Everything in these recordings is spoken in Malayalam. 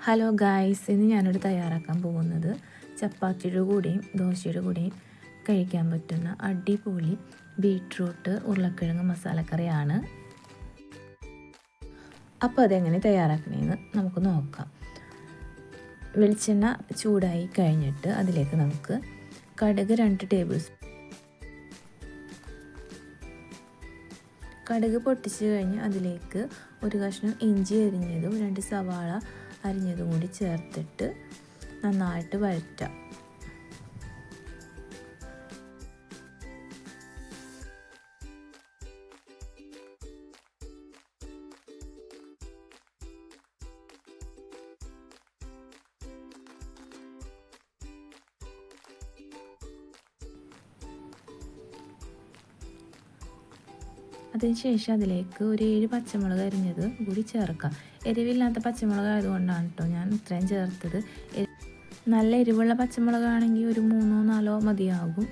ഹലോ ഗായ്സ്, ഇന്ന് ഞാനിവിടെ തയ്യാറാക്കാൻ പോകുന്നത് ചപ്പാത്തിയുടെ കൂടെയും ദോശയുടെ കൂടെയും കഴിക്കാൻ പറ്റുന്ന അടിപൊളി ബീട്രൂട്ട് ഉരുളക്കിഴങ്ങ് മസാലക്കറിയാണ്. അപ്പോൾ അതെങ്ങനെ തയ്യാറാക്കണമെന്ന് നമുക്ക് നോക്കാം. വെളിച്ചെണ്ണ ചൂടായി കഴിഞ്ഞിട്ട് അതിലേക്ക് നമുക്ക് കടുക് 2 ടേബിൾ സ്പൂൺ കടുക് പൊട്ടിച്ച് കഴിഞ്ഞ് അതിലേക്ക് ഒരു കഷ്ണം ഇഞ്ചി അരിഞ്ഞതും 2 സവാള അരിഞ്ഞതും കൂടി ചേർത്തിട്ട് നന്നായിട്ട് വഴറ്റാം. അതിനുശേഷം അതിലേക്ക് ഒരു 7 പച്ചമുളക് അരിഞ്ഞത് കൂടി ചേർക്കാം. എരിവില്ലാത്ത പച്ചമുളക് ആയതുകൊണ്ടാണ് കേട്ടോ ഞാൻ ഇത്രയും ചേർത്തത്. നല്ല എരിവുള്ള പച്ചമുളകാണെങ്കിൽ ഒരു 3-4 മതിയാകും.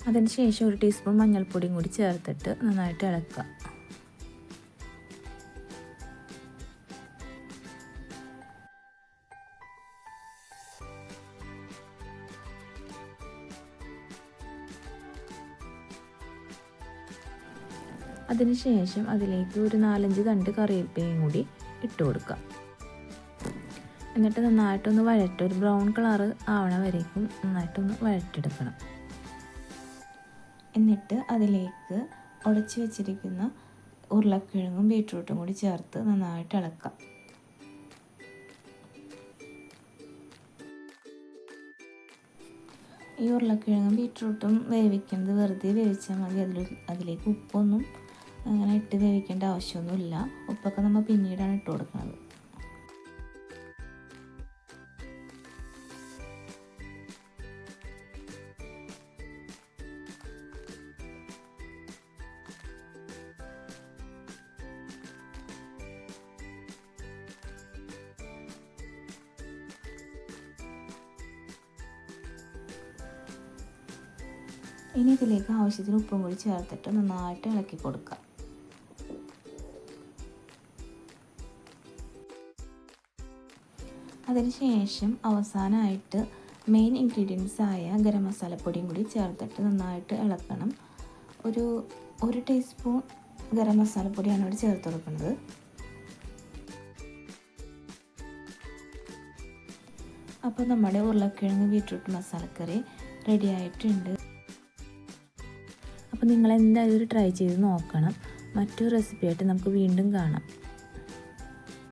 അതിനുശേഷം 1 ടീസ്പൂൺ മഞ്ഞൾപ്പൊടിയും കൂടി ചേർത്തിട്ട് നന്നായിട്ട് ഇളക്കുക. അതിനുശേഷം അതിലേക്ക് ഒരു 4-5 തണ്ട് കറിവേപ്പിലയും കൂടി ഇട്ട് കൊടുക്കാം. എന്നിട്ട് നന്നായിട്ടൊന്ന് വഴറ്റി ഒരു ബ്രൗൺ കളറ് ആവണ വരേക്കും നന്നായിട്ടൊന്ന് വഴറ്റിയെടുക്കണം. എന്നിട്ട് അതിലേക്ക് ഉടച്ച് വെച്ചിരിക്കുന്ന ഉരുളക്കിഴങ്ങും ബീട്രൂട്ടും കൂടി ചേർത്ത് നന്നായിട്ട് ഇളക്കാം. ഈ ഉരുളക്കിഴങ്ങും ബീട്രൂട്ടും വേവിക്കുന്നത് വെറുതെ വേവിച്ചാൽ മതി. അതിലേക്ക് ഉപ്പൊന്നും അങ്ങനെ ഇട്ട് വേവിക്കേണ്ട ആവശ്യമൊന്നുമില്ല. ഉപ്പൊക്കെ നമ്മൾ പിന്നീടാണ് ഇട്ട് കൊടുക്കുന്നത്. ഇനി ഇതിലേക്ക് ആവശ്യത്തിന് ഉപ്പും കൂടി ചേർത്തിട്ട് നന്നായിട്ട് ഇളക്കി കൊടുക്കുക. അതിനുശേഷം അവസാനമായിട്ട് മെയിൻ ഇൻഗ്രീഡിയൻസ് ആയ ഗരം മസാലപ്പൊടിയും കൂടി ചേർത്തിട്ട് നന്നായിട്ട് ഇളക്കണം. ഒരു ടീസ്പൂൺ ഗരം മസാലപ്പൊടിയാണ് ഇവിടെ ചേർത്ത് കൊടുക്കുന്നത്. അപ്പോൾ നമ്മുടെ ഉരുളക്കിഴങ്ങ് ബീട്രൂട്ട് മസാലക്കറി റെഡി ആയിട്ടുണ്ട്. അപ്പോൾ നിങ്ങൾ എന്തായാലും ട്രൈ ചെയ്ത് നോക്കണം. മറ്റൊരു റെസിപ്പിയായിട്ട് നമുക്ക് വീണ്ടും കാണാം.